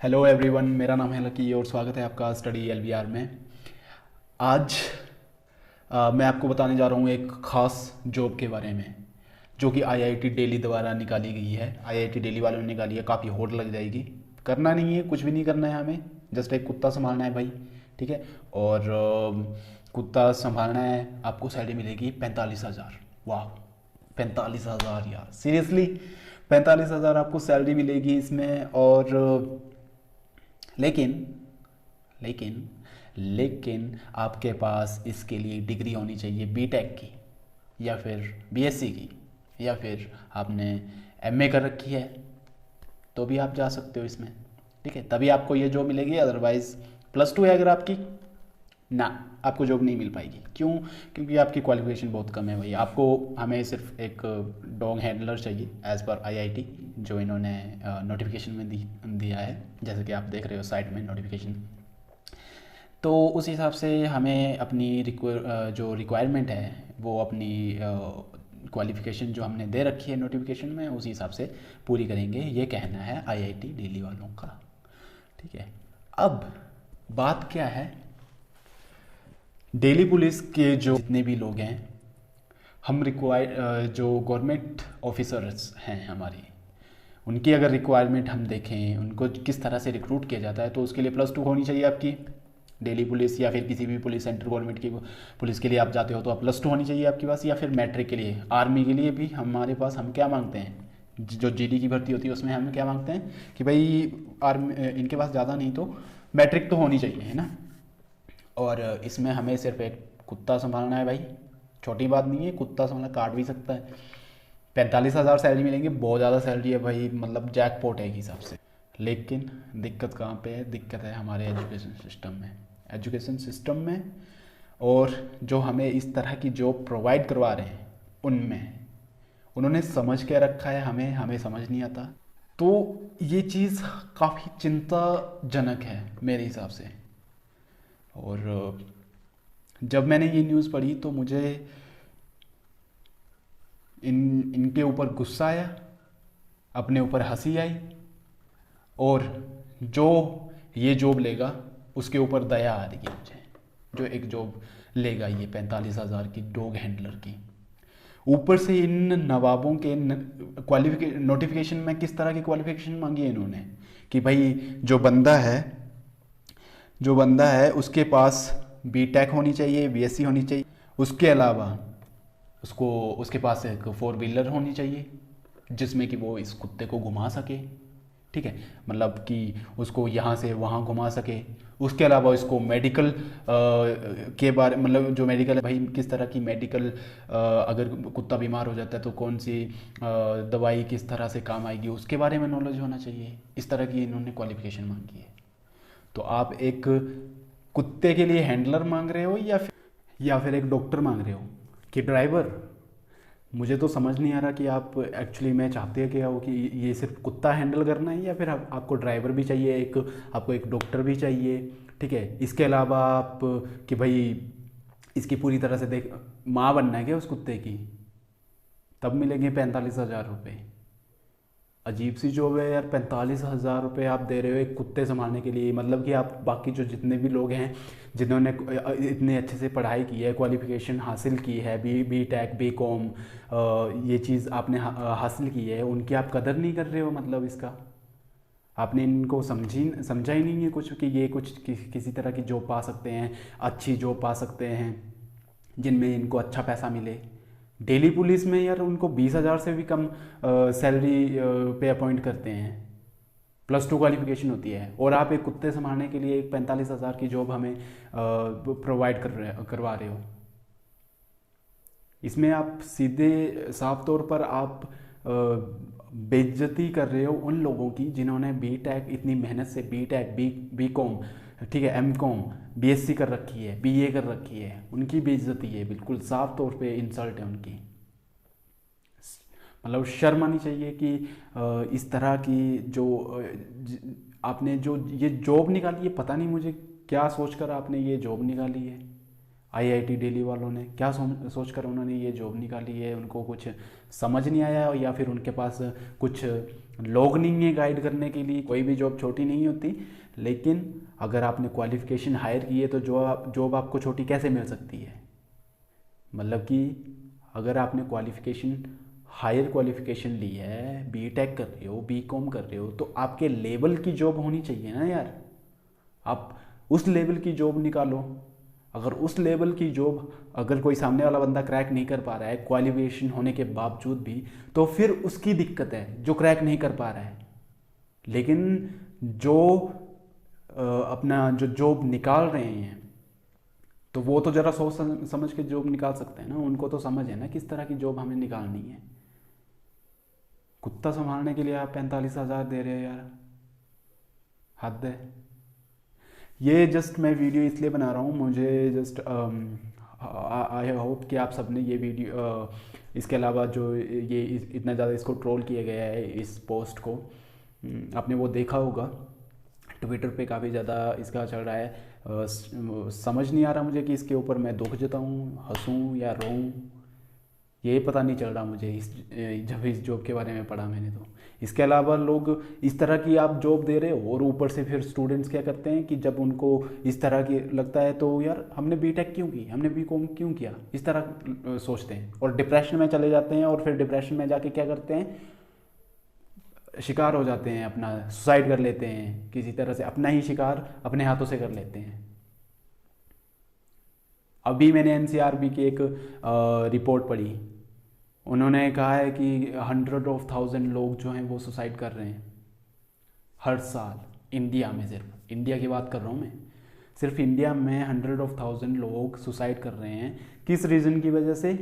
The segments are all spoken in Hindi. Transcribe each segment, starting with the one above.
हेलो एवरीवन, मेरा नाम है लकी और स्वागत है आपका स्टडी एलबीआर में। आज मैं आपको बताने जा रहा हूँ एक ख़ास जॉब के बारे में जो कि आईआईटी दिल्ली द्वारा निकाली गई है। आईआईटी दिल्ली वालों ने निकाली है, काफ़ी होड़ लग जाएगी। करना नहीं है, कुछ भी नहीं करना है हमें, जस्ट एक कुत्ता संभालना है भाई, ठीक है। और कुत्ता संभालना है, आपको सैलरी मिलेगी 45,000। वाह, 45,000 यार, सीरियसली 45,000 आपको सैलरी मिलेगी इसमें। और लेकिन लेकिन लेकिन आपके पास इसके लिए डिग्री होनी चाहिए बीटेक की, या फिर बीएससी की, या फिर आपने एमए कर रखी है तो भी आप जा सकते हो इसमें, ठीक है। तभी आपको ये जॉब मिलेगी, अदरवाइज़ +2 है अगर आपकी, ना, आपको जॉब नहीं मिल पाएगी। क्यों? क्योंकि आपकी क्वालिफिकेशन बहुत कम है भाई। आपको हमें सिर्फ एक डॉग हैंडलर चाहिए एज़ पर आईआईटी, जो इन्होंने नोटिफिकेशन में दिया है, जैसे कि आप देख रहे हो साइड में नोटिफिकेशन। तो उस हिसाब से हमें अपनी जो रिक्वायरमेंट है वो अपनी क्वालिफ़िकेशन जो हमने दे रखी है नोटिफिकेशन में, उसी हिसाब से पूरी करेंगे, ये कहना है आईआईटी दिल्ली वालों का, ठीक है। अब बात क्या है, दिल्ली पुलिस के जो जितने भी लोग हैं, हम जो गवर्नमेंट ऑफिसर्स हैं हमारे, उनकी अगर रिक्वायरमेंट हम देखें, उनको किस तरह से रिक्रूट किया जाता है, तो उसके लिए +2 होनी चाहिए आपकी। दिल्ली पुलिस या फिर किसी भी पुलिस, सेंट्रल गवर्नमेंट की पुलिस के लिए आप जाते हो तो आप +2 होनी चाहिए आपके पास। या फिर मैट्रिक के लिए, आर्मी के लिए भी हमारे पास हम क्या मांगते हैं, जो जीडी की भर्ती होती है उसमें हम क्या मांगते हैं कि भाई आर्मी इनके पास ज़्यादा नहीं तो मैट्रिक तो होनी चाहिए, है ना। और इसमें हमें सिर्फ एक कुत्ता संभालना है भाई, छोटी बात नहीं है, कुत्ता संभालना, काट भी सकता है। 45,000 सैलरी मिलेंगे, बहुत ज़्यादा सैलरी है भाई, मतलब जैकपॉट है एक हिसाब से। लेकिन दिक्कत कहाँ पे है? दिक्कत है हमारे एजुकेशन सिस्टम में, और जो हमें इस तरह की जॉब प्रोवाइड करवा रहे हैं उनमें उन्होंने समझ के रखा है, हमें समझ नहीं आता। तो ये चीज़ काफ़ी चिंताजनक है मेरे हिसाब से। और जब मैंने ये न्यूज़ पढ़ी तो मुझे इनके ऊपर गुस्सा आया, अपने ऊपर हंसी आई, और जो ये जॉब लेगा उसके ऊपर दया आ रही है मुझे, जो एक जॉब लेगा ये 45,000 की डॉग हैंडलर की। ऊपर से इन नवाबों के नोटिफिकेशन में किस तरह की क्वालिफिकेशन मांगी है इन्होंने कि भाई जो बंदा है उसके पास बीटेक होनी चाहिए, बीएससी होनी चाहिए, उसके अलावा उसको उसके पास एक 4 व्हीलर होनी चाहिए जिसमें कि वो इस कुत्ते को घुमा सके, ठीक है, मतलब कि उसको यहाँ से वहाँ घुमा सके। उसके अलावा इसको मेडिकल के बारे, मतलब जो मेडिकल है भाई, किस तरह की मेडिकल, अगर कुत्ता बीमार हो जाता है तो कौन सी दवाई किस तरह से काम आएगी, उसके बारे में नॉलेज होना चाहिए। इस तरह की इन्होंने क्वालिफिकेशन मांगी है। तो आप एक कुत्ते के लिए हैंडलर मांग रहे हो या फिर एक डॉक्टर मांग रहे हो कि ड्राइवर? मुझे तो समझ नहीं आ रहा कि आप एक्चुअली में चाहते हैं क्या हो, कि ये सिर्फ कुत्ता हैंडल करना है, या फिर आपको ड्राइवर भी चाहिए, आपको एक डॉक्टर भी चाहिए, ठीक है। इसके अलावा आप कि भाई इसकी पूरी तरह से देख, माँ बनना है क्या उस कुत्ते की? तब मिलेंगे 45,000 रुपये। अजीब सी जॉब है यार, 45,000 रुपये आप दे रहे हो एक कुत्ते संभालने के लिए। मतलब कि आप बाकी जो जितने भी लोग हैं जिन्होंने इतने अच्छे से पढ़ाई की है, क्वालिफिकेशन हासिल की है, बी टेक, बी कॉम, ये चीज़ आपने हासिल की है, उनकी आप कदर नहीं कर रहे हो। मतलब इसका आपने इनको समझा ही नहीं है कुछ, कि ये कुछ किसी तरह की जॉब पा सकते हैं, अच्छी जॉब पा सकते हैं जिनमें इनको अच्छा पैसा मिले। दिल्ली पुलिस में यार उनको 20,000 से भी कम सैलरी पे अपॉइंट करते हैं, +2 क्वालिफिकेशन होती है, और आप एक कुत्ते संभालने के लिए एक 45,000 की जॉब हमें प्रोवाइड करवा रहे हो। इसमें आप सीधे साफ तौर पर आप बेइज्जती कर रहे हो उन लोगों की जिन्होंने बी टेक, इतनी मेहनत से बी टेक, बी कॉम, ठीक है, एम कॉम, बीएससी कर रखी है, बीए कर रखी है, उनकी बेइज्जती है, बिल्कुल साफ तौर पे इंसल्ट है उनकी। मतलब शर्म आनी चाहिए कि इस तरह की जो आपने जो ये जॉब निकाली है, पता नहीं मुझे क्या सोचकर आपने ये जॉब निकाली है। आईआईटी दिल्ली वालों ने क्या सोच कर उन्होंने ये जॉब निकाली है? उनको कुछ समझ नहीं आया, या फिर उनके पास कुछ लोग नहीं है गाइड करने के लिए? कोई भी जॉब छोटी नहीं होती, लेकिन अगर आपने क्वालिफिकेशन हायर की है तो जॉब आपको छोटी कैसे मिल सकती है? मतलब कि अगर आपने हायर क्वालिफिकेशन ली है, बीटेक कर रहे हो, बीकॉम कर रहे हो, तो आपके लेवल की जॉब होनी चाहिए ना यार। आप उस लेवल की जॉब निकालो। अगर उस लेवल की जॉब अगर कोई सामने वाला बंदा क्रैक नहीं कर पा रहा है क्वालिफिकेशन होने के बावजूद भी, तो फिर उसकी दिक्कत है जो क्रैक नहीं कर पा रहा है। लेकिन जो अपना जो जॉब निकाल रहे हैं, तो वो तो ज़रा सोच समझ के जॉब निकाल सकते हैं ना। उनको तो समझ है ना किस तरह की जॉब हमें निकालनी है। कुत्ता संभालने के लिए आप 45,000 दे रहे हो यार, हद है। ये जस्ट मैं वीडियो इसलिए बना रहा हूँ, मुझे जस्ट आई होप कि आप सबने ये वीडियो इसके अलावा जो ये इतना ज़्यादा इसको ट्रोल किया गया है इस पोस्ट को, आपने वो देखा होगा। ट्विटर पे काफ़ी ज़्यादा इसका चल रहा है। समझ नहीं आ रहा मुझे कि इसके ऊपर मैं दुख जताऊँ, हंसूँ या रोऊँ, ये पता नहीं चल रहा मुझे जब इस जॉब के बारे में पढ़ा मैंने तो। इसके अलावा लोग इस तरह की आप जॉब दे रहे हो, और ऊपर से फिर स्टूडेंट्स क्या करते हैं कि जब उनको इस तरह की लगता है तो यार हमने बीटेक क्यों की, हमने बीकॉम क्यों किया, इस तरह सोचते हैं और डिप्रेशन में चले जाते हैं। और फिर डिप्रेशन में जाके क्या करते हैं, शिकार हो जाते हैं, अपना सुसाइड कर लेते हैं, किसी तरह से अपना ही शिकार अपने हाथों से कर लेते हैं। अभी मैंने एनसीआरबी की एक रिपोर्ट पढ़ी। उन्होंने कहा है कि 100,000 लोग जो हैं वो सुसाइड कर रहे हैं हर साल इंडिया में। सिर्फ इंडिया की बात कर रहा हूँ मैं, सिर्फ इंडिया में 100,000 लोग सुसाइड कर रहे हैं। किस रीज़न की वजह से?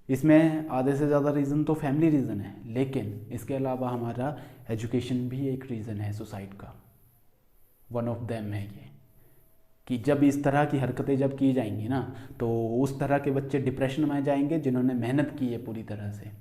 इसमें आधे से ज़्यादा रीज़न तो फैमिली रीज़न है, लेकिन इसके अलावा हमारा एजुकेशन भी एक रीज़न है सुसाइड का। वन ऑफ देम है ये, कि जब इस तरह की हरकतें जब की जाएंगी ना, तो उस तरह के बच्चे डिप्रेशन में जाएंगे जिन्होंने मेहनत की है पूरी तरह से,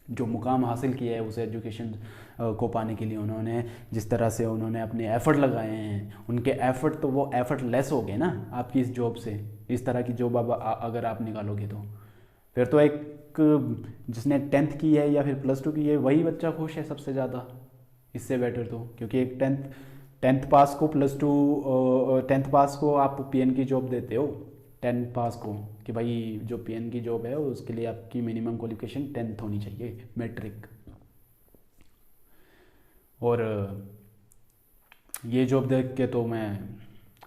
जो मुकाम हासिल किया है उस एजुकेशन को पाने के लिए। उन्होंने जिस तरह से उन्होंने अपने एफ़र्ट लगाए हैं, उनके एफ़र्ट तो वो एफ़र्ट लेस हो गए ना आपकी इस जॉब से। इस तरह की जॉब अगर आप निकालोगे तो फिर तो एक जिसने 10th की है या फिर +2 की है वही बच्चा खुश है सबसे ज़्यादा, इससे बेटर तो। क्योंकि एक टेंथ पास को +2 10th पास को आप पीएन की जॉब देते हो, 10th पास को, कि भाई जो पीएन की जॉब है उसके लिए आपकी मिनिमम क्वालिफिकेशन 10th होनी चाहिए, मैट्रिक। और ये जॉब देख के तो मैं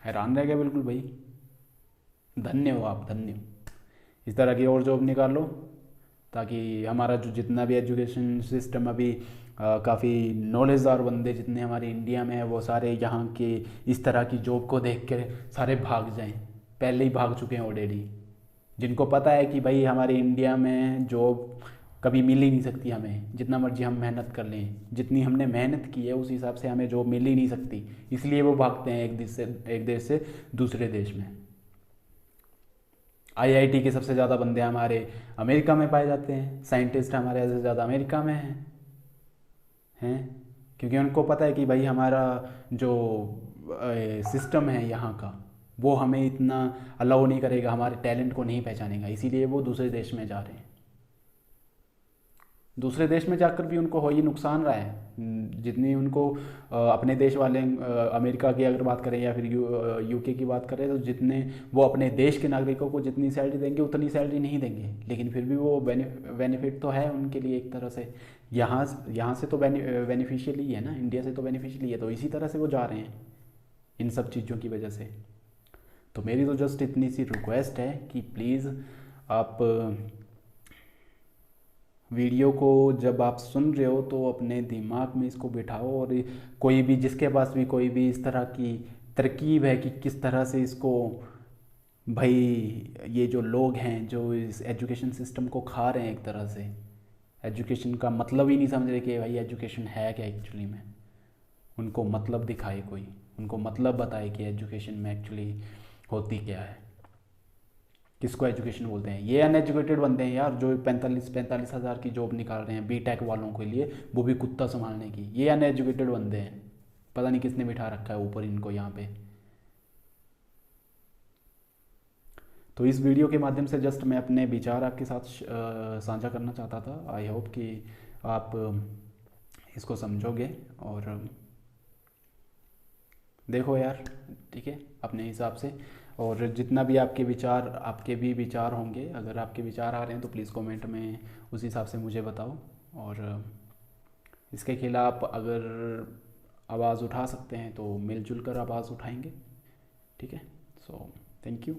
हैरान रह गया बिल्कुल भाई। धन्य हो आप, धन्य हो। इस तरह की और जॉब निकालो ताकि हमारा जो जितना भी एजुकेशन सिस्टम अभी काफ़ी नॉलेजदार बंदे जितने हमारे इंडिया में है वो सारे यहाँ के इस तरह की जॉब को देख कर सारे भाग जाएं। पहले ही भाग चुके हैं ऑलरेडी, जिनको पता है कि भाई हमारे इंडिया में जॉब कभी मिल ही नहीं सकती हमें, जितना मर्जी हम मेहनत कर लें, जितनी हमने मेहनत की है उस हिसाब से हमें जॉब मिल ही नहीं सकती। इसलिए वो भागते हैं एक देश से दूसरे देश में। आईआईटी के सबसे ज़्यादा बंदे हमारे अमेरिका में पाए जाते हैं, साइंटिस्ट हमारे से ज़्यादा अमेरिका में हैं, क्योंकि उनको पता है कि भाई हमारा जो सिस्टम है यहाँ का वो हमें इतना अलाउ नहीं करेगा, हमारे टैलेंट को नहीं पहचानेगा, इसीलिए वो दूसरे देश में जा रहे हैं। दूसरे देश में जाकर भी उनको हो ये नुकसान रहा है जितनी उनको अपने देश वाले अमेरिका की अगर बात करें या फिर यूके की बात करें, तो जितने वो अपने देश के नागरिकों को जितनी सैलरी देंगे उतनी सैलरी नहीं देंगे, लेकिन फिर भी वो बेनिफिट तो है उनके लिए एक तरह से। यहाँ से तो बेनिफिशियल ही है ना, इंडिया से तो बेनिफिशियल ही है, तो इसी तरह से वो जा रहे हैं इन सब चीज़ों की वजह से। तो मेरी तो जस्ट इतनी सी रिक्वेस्ट है कि प्लीज़ आप वीडियो को जब आप सुन रहे हो तो अपने दिमाग में इसको बिठाओ, और कोई भी जिसके पास भी कोई भी इस तरह की तरकीब है कि किस तरह से इसको, भाई ये जो लोग हैं जो इस एजुकेशन सिस्टम को खा रहे हैं एक तरह से, एजुकेशन का मतलब ही नहीं समझ रहे कि भाई एजुकेशन है क्या एक्चुअली में, उनको मतलब दिखाए कोई, उनको मतलब बताए कि एजुकेशन में एक्चुअली होती क्या है, किसको एजुकेशन बोलते हैं। ये अनएजुकेटेड बंदे हैं यार जो 45 हज़ार की जॉब निकाल रहे हैं बीटेक वालों के लिए, वो भी कुत्ता संभालने की। ये अनएजुकेटेड बंदे हैं, पता नहीं किसने बिठा रखा है ऊपर इनको यहाँ पे। तो इस वीडियो के माध्यम से जस्ट मैं अपने विचार आपके साथ साझा करना चाहता था। आई होप कि आप इसको समझोगे और देखो यार, ठीक है, अपने हिसाब से। और जितना भी आपके भी विचार होंगे, अगर आपके विचार आ रहे हैं तो प्लीज़ कमेंट में उस हिसाब से मुझे बताओ। और इसके खिलाफ अगर आवाज़ उठा सकते हैं तो मिलजुल कर आवाज़ उठाएंगे, ठीक है। So thank you.